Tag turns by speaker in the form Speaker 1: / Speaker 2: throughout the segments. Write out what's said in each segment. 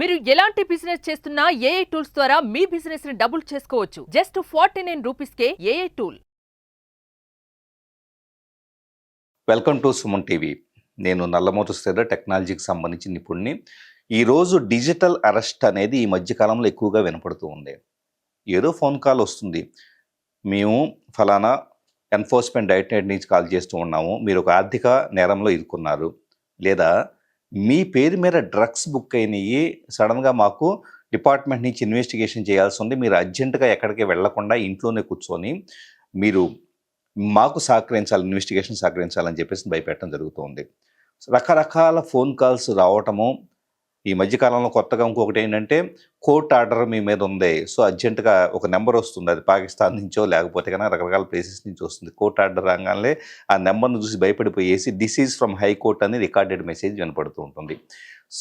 Speaker 1: మీరు ఎలాంటి బిజినెస్ చేస్తున్నా ఏఐ టూల్స్ ద్వారా మీ బిజినెస్ ని డబుల్ చేసుకోవచ్చు. జస్ట్ 49 రూపీస్కే AI tool.
Speaker 2: Welcome to Suman TV. నేను నల్లమోతు శ్రీధర్, టెక్నాలజీకి సంబంధించిన నిపుణుడిని. ఈరోజు డిజిటల్ అరెస్ట్ అనేది ఈ మధ్యకాలంలో ఎక్కువగా వినపడుతూ ఉంది. ఏదో ఫోన్ కాల్ వస్తుంది, మేము ఫలానా ఎన్ఫోర్స్మెంట్ డైరెక్టరేట్ నుంచి కాల్ చేస్తూ ఉన్నాము, మీరు ఒక ఆర్థిక నేరంలో ఇరుక్కున్నారు, లేదా మీ పేరు మీద డ్రగ్స్ బుక్ అయినవి, సడన్గా మాకు డిపార్ట్మెంట్ నుంచి ఇన్వెస్టిగేషన్ చేయాల్సి ఉంది, మీరు అర్జెంటుగా ఎక్కడికి వెళ్లకుండా ఇంట్లోనే కూర్చొని మీరు మాకు సహకరించాలి, ఇన్వెస్టిగేషన్ సహకరించాలని చెప్పేసి భయపెట్టడం జరుగుతుంది. రకరకాల ఫోన్ కాల్స్ రావటము. ఈ మధ్యకాలంలో కొత్తగా ఇంకొకటి ఏంటంటే, కోర్ట్ ఆర్డర్ మీ మీద ఉంది, సో అర్జెంటుగా ఒక నెంబర్ వస్తుంది, అది పాకిస్తాన్ నుంచో లేకపోతే కనుక రకరకాల ప్లేసెస్ నుంచి వస్తుంది. కోర్ట్ ఆర్డర్ రాగానే ఆ నెంబర్ను చూసి భయపడిపోయేసి దిస్ ఈజ్ ఫ్రమ్ హైకోర్ట్ అని రికార్డెడ్ మెసేజ్ వినపడుతూ ఉంటుంది.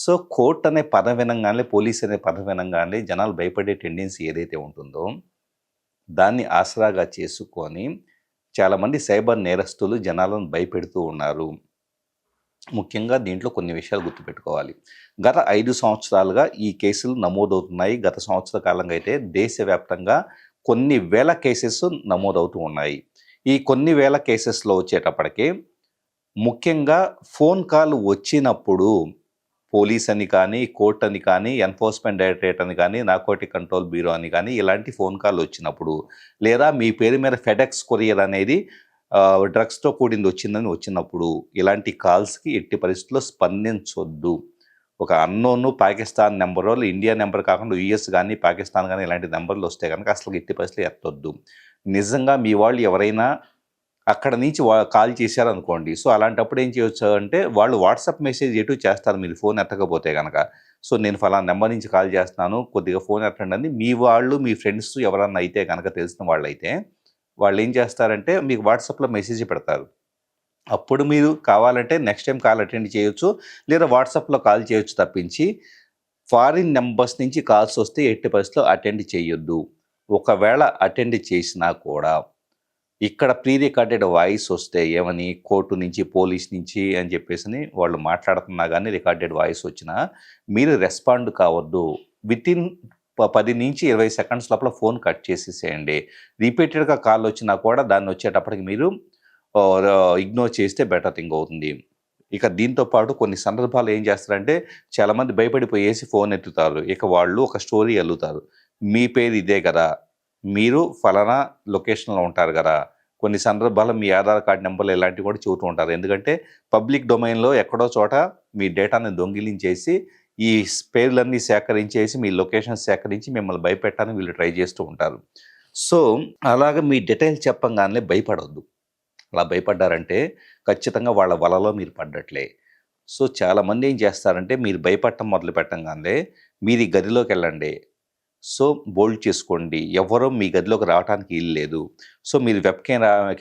Speaker 2: సో కోర్ట్ అనే పదం వినంగానే, పోలీస్ అనే పదం వినంగానే జనాలు భయపడే టెండెన్సీ ఏదైతే ఉంటుందో దాన్ని ఆసరాగా చేసుకొని చాలామంది సైబర్ నేరస్తులు జనాలను భయపెడుతూ ఉన్నారు. ముఖ్యంగా దీంట్లో కొన్ని విషయాలు గుర్తుపెట్టుకోవాలి. గత 5 సంవత్సరాలుగా ఈ కేసులు నమోదవుతున్నాయి. గత సంవత్సర కాలంగా అయితే దేశవ్యాప్తంగా కొన్ని వేల కేసెస్ నమోదవుతూ ఉన్నాయి. ఈ కొన్ని వేల కేసెస్లో వచ్చేటప్పటికి ముఖ్యంగా ఫోన్ కాల్ వచ్చినప్పుడు పోలీస్ అని కానీ, కోర్ట్ అని కానీ, ఎన్ఫోర్స్మెంట్ డైరెక్టరేట్ అని కానీ, నార్కోటిక్ కంట్రోల్ బ్యూరో అని కానీ ఇలాంటి ఫోన్ కాల్ వచ్చినప్పుడు, లేదా మీ పేరు మీద ఫెడెక్స్ కొరియర్ అనేది డ్రగ్స్తో కూడింది వచ్చినప్పుడు ఇలాంటి కాల్స్కి ఎట్టి పరిస్థితుల్లో స్పందించొద్దు. ఒక అన్నోను పాకిస్తాన్ నెంబరో, ఇండియా నెంబర్ కాకుండా యూఎస్ కానీ, పాకిస్తాన్ కానీ ఇలాంటి నెంబర్లు వస్తే కనుక అసలు ఎట్టి పరిస్థితులు ఎత్తొద్దు. నిజంగా మీ వాళ్ళు ఎవరైనా అక్కడ నుంచి కాల్ చేశారనుకోండి, సో అలాంటప్పుడు ఏం చేయొచ్చు అంటే, వాళ్ళు వాట్సాప్ మెసేజ్ ఎటు చేస్తారు మీరు ఫోన్ ఎత్తకపోతే కనుక. సో నేను ఫలానా నెంబర్ నుంచి కాల్ చేస్తున్నాను, కొద్దిగా ఫోన్ ఎత్తండి అని మీ వాళ్ళు, మీ ఫ్రెండ్స్ ఎవరన్నా అయితే కనుక తెలిసిన వాళ్ళైతే వాళ్ళు ఏం చేస్తారంటే మీకు వాట్సాప్లో మెసేజ్ పెడతారు. అప్పుడు మీరు కావాలంటే నెక్స్ట్ టైం కాల్ అటెండ్ చేయొచ్చు, లేదా వాట్సాప్లో కాల్ చేయొచ్చు తప్పించి ఫారిన్ నెంబర్స్ నుంచి కాల్స్ వస్తే ఎట్టి పరిస్థితిలో అటెండ్ చేయొద్దు. ఒకవేళ అటెండ్ చేసినా కూడా ఇక్కడ ప్రీ రికార్డెడ్ వాయిస్ వస్తే ఏమని, కోర్టు నుంచి, పోలీస్ నుంచి అని చెప్పేసి వాళ్ళు మాట్లాడుతున్నా కానీ రికార్డెడ్ వాయిస్ వచ్చినా మీరు రెస్పాండ్ కావద్దు. వితిన్ 10 నుంచి 20 సెకండ్స్ లోపల ఫోన్ కట్ చేసేసేయండి. రిపీటెడ్గా కాల్ వచ్చినా కూడా దాన్ని వచ్చేటప్పటికి మీరు ఇగ్నోర్ చేస్తే బెటర్ థింగ్ అవుతుంది. ఇక దీంతో పాటు కొన్ని సందర్భాలు ఏం చేస్తారంటే, చాలామంది భయపడిపోయేసి ఫోన్ ఎత్తుతారు. ఇక వాళ్ళు ఒక స్టోరీ అల్లుతారు. మీ పేరు ఇదే కదా, మీరు ఫలానా లొకేషన్లో ఉంటారు కదా. కొన్ని సందర్భాల్లో మీ ఆధార్ కార్డు నెంబర్లు ఇలాంటివి కూడా చెబుతూ ఉంటారు. ఎందుకంటే పబ్లిక్ డొమైన్లో ఎక్కడో చోట మీ డేటాని దొంగిలించేసి ఈ పేర్లన్నీ సేకరించేసి మీ లొకేషన్ సేకరించి మిమ్మల్ని భయపెట్టాలని వీళ్ళు ట్రై చేస్తూ ఉంటారు. సో అలాగే మీ డీటెయిల్స్ చెప్పంగానే భయపడవద్దు. అలా భయపడ్డారంటే ఖచ్చితంగా వాళ్ళ వలలో మీరు పడ్డట్లే. సో చాలామంది ఏం చేస్తారంటే, మీరు భయపడటం మొదలు పెట్టంగానే మీరు ఈ గదిలోకి వెళ్ళండి, సో బోల్డ్ చేసుకోండి, ఎవరో మీ గదిలోకి రావడానికి వీలు లేదు, సో మీరు వెబ్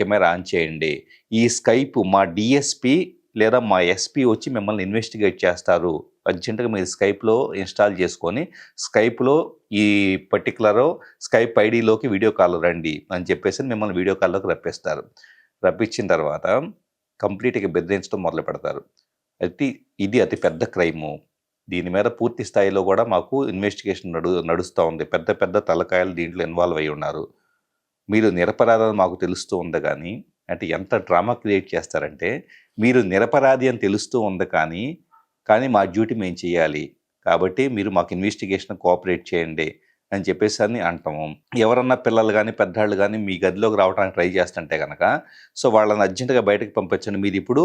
Speaker 2: కెమెరా ఆన్ చేయండి, ఈ స్కైప్ మా డిఎస్పి లేదా మా ఎస్పీ వచ్చి మిమ్మల్ని ఇన్వెస్టిగేట్ చేస్తారు, అర్జెంటుగా మీరు స్కైప్లో ఇన్స్టాల్ చేసుకొని స్కైప్లో ఈ పర్టికులర్ స్కైప్ ఐడిలోకి వీడియో కాల్ రండి అని చెప్పేసి మిమ్మల్ని వీడియో కాల్లోకి రప్పిస్తారు. రప్పించిన తర్వాత కంప్లీట్గా బెదిరించడం మొదలు పెడతారు. అయితే ఇది అతి పెద్ద క్రైము. దీని మీద పూర్తి స్థాయిలో కూడా మాకు ఇన్వెస్టిగేషన్ నడుస్తూ ఉంది. పెద్ద పెద్ద తలకాయలు దీంట్లో ఇన్వాల్వ్ అయి ఉన్నారు. మీరు నిరపరాధం మాకు తెలుస్తూ ఉంది కానీ, అంటే ఎంత డ్రామా క్రియేట్ చేస్తారంటే, మీరు నిరపరాధి అని తెలుస్తూ ఉంది కానీ మా డ్యూటీ మేము చేయాలి, కాబట్టి మీరు మాకు ఇన్వెస్టిగేషన్ కోఆపరేట్ చేయండి అని చెప్పేసి అని అంటాము. ఎవరన్నా పిల్లలు కానీ, పెద్దవాళ్ళు కానీ మీ గదిలోకి రావడానికి ట్రై చేస్తుంటే కనుక, సో వాళ్ళని అర్జెంటుగా బయటకు పంపించండి, మీరు ఇప్పుడు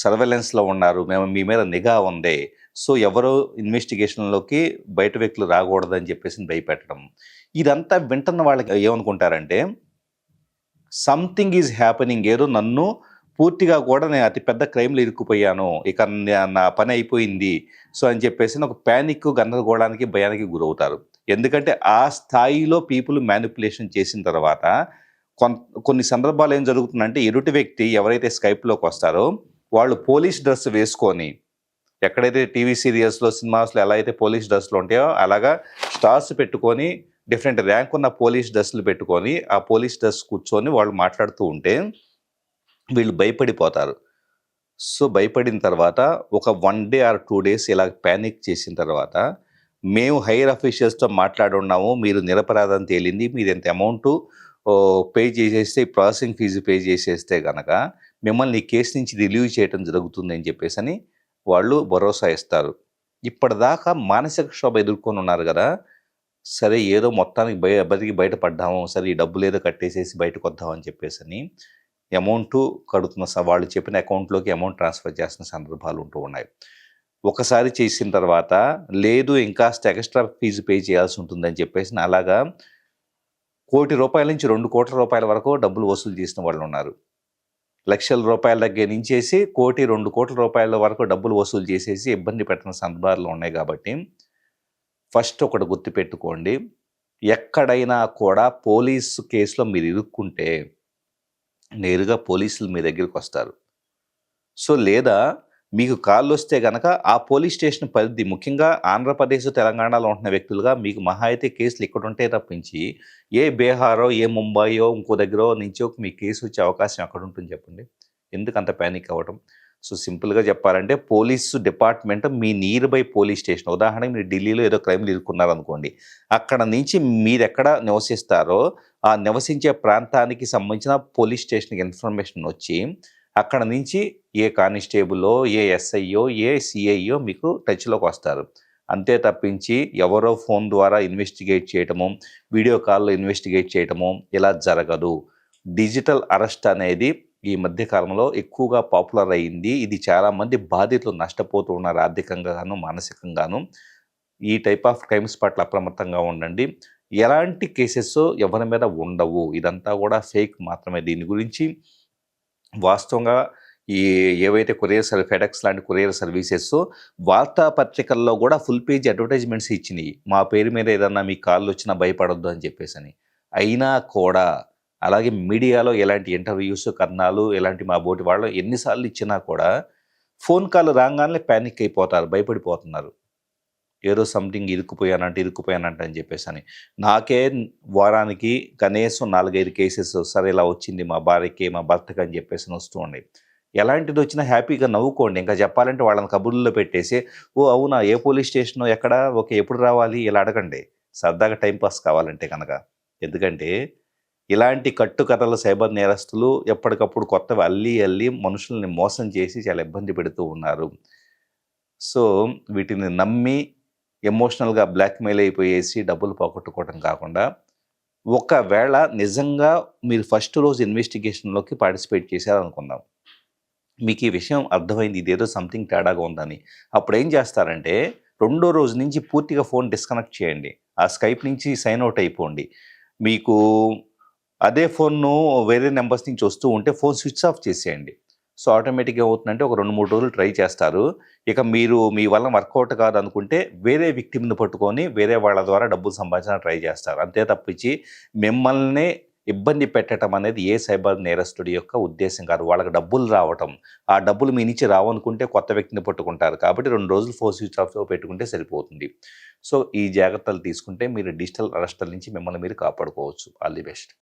Speaker 2: సర్వేలెన్స్లో ఉన్నారు, మేము మీ మీద నిఘా ఉంది, సో ఎవరో ఇన్వెస్టిగేషన్లోకి బయట వ్యక్తులు రాకూడదని చెప్పేసి భయపెట్టడం. ఇదంతా వింటున్న వాళ్ళకి ఏమనుకుంటారంటే, సంథింగ్ ఈజ్ హ్యాపెనింగ్, ఏదో నన్ను పూర్తిగా కూడా నేను అతి పెద్ద క్రైమ్లో ఇరుక్కుపోయాను, ఇక నా పని అయిపోయింది, సో అని చెప్పేసి ఒక ప్యానిక్, గందరగోళానికి, భయానికి గురవుతారు. ఎందుకంటే ఆ స్థాయిలో పీపుల్ మ్యానిపులేషన్ చేసిన తర్వాత కొన్ని సందర్భాలు ఏం జరుగుతుందంటే, ఎదుటి వ్యక్తి ఎవరైతే స్కైప్లోకి వస్తారో వాళ్ళు పోలీస్ డ్రెస్ వేసుకొని, ఎక్కడైతే టీవీ సీరియల్స్లో, సినిమాస్లో ఎలా అయితే పోలీస్ డ్రెస్లు ఉంటాయో అలాగా స్టార్స్ పెట్టుకొని, డిఫరెంట్ ర్యాంక్ ఉన్న పోలీస్ డ్రెస్సులు పెట్టుకొని ఆ పోలీస్ డ్రెస్ కూర్చొని వాళ్ళు మాట్లాడుతూ ఉంటే వీళ్ళు భయపడిపోతారు. సో భయపడిన తర్వాత ఒక 1 డే ఆర్ 2 డేస్ ఇలా ప్యానిక్ చేసిన తర్వాత మేము హైయర్ అఫీషియల్స్‌తో మాట్లాడున్నాము. మీరు నిరపరాధని తేలింది. మీరు ఇంత అమౌంటు పే చేసేస్తే ప్రాసెసింగ్ ఫీజు పే చేసేస్తే గనక మిమ్మల్ని ఈ కేసు నుంచి రిలీవ్ చేయటం జరుగుతుందని చెప్పేసని వాళ్ళు భరోసా ఇస్తారు. ఇప్పటిదాకా మానసిక క్షోభ ఎదుర్కొని ఉన్నారు గదా! సరే ఏదో మొత్తానికి బతికి బయటపడ్డాము. సరే ఈ డబ్బులేదో కట్టేసేసి బయటకొద్దాం అని చెప్పేసని అమౌంటు కడుతున్న వాళ్ళు చెప్పిన అకౌంట్‌లోకి అమౌంట్ ట్రాన్స్‌ఫర్ చేస్తున్న సందర్భాలు ఉంటూ ఉన్నాయి. ఒకసారి చేసిన తర్వాత లేదు ఇంకాస్త ఎక్స్‌ట్రా ఫీజు పే చేయాల్సి ఉంటుందని చెప్పేసి అలాగా ₹1,00,00,000 నుంచి ₹2,00,00,000 వరకు డబ్బులు వసూలు చేసిన వాళ్ళున్నారు. లక్షల రూపాయల దగ్గర నుంచేసి ₹1,00,00,000, ₹2,00,00,000 వరకు డబ్బులు వసూలు చేసేసి ఇబ్బంది పెట్టిన సందర్భాలు ఉన్నాయి కాబట్టి ఫస్ట్ ఒకటి గుర్తుపెట్టుకోండి. ఎక్కడైనా కూడా పోలీసు కేసులో మీరు ఇరుక్కుంటే నేరుగా పోలీసులు మీ దగ్గరికొస్తారు. సో, లేదా మీకు కాల్లొస్తే గనక ఆ పోలీస్ స్టేషన్ పరిధి ముఖ్యంగా ఆంధ్రప్రదేశ్, తెలంగాణలో ఉంటున్న వ్యక్తులుగా మీకు మహా అయితే కేసులు ఇక్కడుంటాయి తప్పించి ఏ బీహారో, ఏ ముంబైయో ఇంకో దగ్గరో నుంచో మీ కేసు వచ్చే అవకాశం ఎక్కడుంటుంది చెప్పండి? ఎందుకంత పానిక్ అవ్వటం? సో, సింపుల్‌గా చెప్పాలంటే police department me near by police station ఉదాహరణకి మీరు ఢిల్లీలో ఏదో క్రైమ్‌లో ఇరుక్కున్నారనుకోండి. అక్కడ నుంచి మీరెక్కడ నివసిస్తారో ఆ నివసించే ప్రాంతానికి సంబంధించిన పోలీస్ స్టేషన్‌కి ఇన్ఫర్మేషన్ వచ్చి అక్కడ నుంచి ఏ కానిస్టేబులో, ఏ ఎస్ఐయో, ఏ సీఐయో మీకు టచ్‌లోకి వస్తారు. అంతే తప్పించి ఎవరో ఫోన్ ద్వారా ఇన్వెస్టిగేట్ చేయటము, వీడియో కాల్‌లో ఇన్వెస్టిగేట్ చేయటము ఇలా జరగదు. డిజిటల్ అరెస్ట్ అనేది ఈ మధ్య కాలంలో ఎక్కువగా పాపులర్ అయింది. ఇది చాలామంది బాధితులు నష్టపోతూ ఉన్నారు ఆర్థికంగాను, మానసికంగాను. ఈ టైప్ ఆఫ్ క్రైమ్స్ పట్ల అప్రమత్తంగా ఉండండి. ఎలాంటి కేసెస్ ఎవరి మీద ఉండవు. ఇదంతా కూడా ఫేక్ మాత్రమే. దీని గురించి వాస్తవంగా ఈ ఏవైతే ఫెడెక్స్ లాంటి కొరియర్ సర్వీసెస్ వార్తాపత్రికల్లో కూడా ఫుల్ పేజ్ అడ్వర్టైజ్మెంట్స్ ఇచ్చినాయి. మా పేరు మీద ఏదన్నా మీ కాల్లు వచ్చినా భయపడొద్దు అని చెప్పేసని. అయినా కూడా అలాగే మీడియాలో ఎలాంటి ఇంటర్వ్యూస్, కథనాలు ఎలాంటి మా బోటి వాళ్ళు ఎన్నిసార్లు ఇచ్చినా కూడా ఫోన్ కాల్ రాగానే పానిక్ అయిపోతారు, భయపడిపోతున్నారు. ఏదో సంథింగ్ ఇరుక్కుపోయానంట అని చెప్పేసని. నాకే వారానికి కనీసం 4, 5 కేసెస్ సరే ఇలా వచ్చింది మా భార్యకి, మా భర్తకి అని చెప్పేసి వస్తూ ఉన్నాయి. ఎలాంటిది వచ్చినా హ్యాపీగా నవ్వుకోండి. ఇంకా చెప్పాలంటే వాళ్ళని కబుర్లలో పెట్టేసి, ఓ అవునా ఏ పోలీస్ స్టేషను ఎక్కడ, ఓకే ఎప్పుడు రావాలి ఇలా అడగండి. సరదాగా టైం పాస్ కావాలంటే కనుక. ఎందుకంటే ఇలాంటి కట్టుకథల సైబర్ నేరస్తులు ఎప్పటికప్పుడు కొత్తవి అల్లి మనుషుల్ని మోసం చేసి చాలా ఇబ్బంది పెడుతూ ఉన్నారు. సో వీటిని నమ్మి ఎమోషనల్‌గా బ్లాక్‌మెయిల్ అయిపోయేసి డబ్బులు పోగొట్టుకోవడం కాకుండా, ఒకవేళ నిజంగా మీరు ఫస్ట్ రోజు ఇన్వెస్టిగేషన్‌లోకి పార్టిసిపేట్ చేశారనుకుందాం. మీకు ఈ విషయం అర్థమైంది ఇదేదో సంథింగ్ తేడాగా ఉందని. అప్పుడేం చేస్తారంటే రెండో రోజు నుంచి పూర్తిగా ఫోన్ డిస్కనెక్ట్ చేయండి. ఆ స్కైప్ నుంచి సైన్ అవుట్ అయిపోండి. మీకు అదే ఫోను వేరే నంబర్స్ నుంచి వస్తూ ఉంటే ఫోన్ స్విచ్ ఆఫ్ చేసేయండి. సో, ఆటోమేటిక్‌గా ఏమవుతుందంటే ఒక 2, 3 రోజులు ట్రై చేస్తారు. ఇక మీరు మీ వల్ల వర్కౌట్ కాదనుకుంటే వేరే విక్టిమ్‌ని పట్టుకొని వేరే వాళ్ళ ద్వారా డబ్బులు సంపాదించడానికి ట్రై చేస్తారు. అంతే తప్పించి మిమ్మల్నే ఇబ్బంది పెట్టడం అనేది ఏ సైబర్ నేరస్తుడి యొక్క ఉద్దేశ్యం కాదు. వాళ్ళకి డబ్బులు రావటం. ఆ డబ్బులు మీ నుంచి రావనుకుంటే కొత్త వ్యక్తిని పట్టుకుంటారు. కాబట్టి 2 రోజులు ఫోన్ స్విచ్ ఆఫ్‌లో పెట్టుకుంటే సరిపోతుంది. సో, ఈ జాగ్రత్తలు తీసుకుంటే మీరు డిజిటల్ అరెస్టుల నుంచి మిమ్మల్ని మీరు కాపాడుకోవచ్చు. All the best.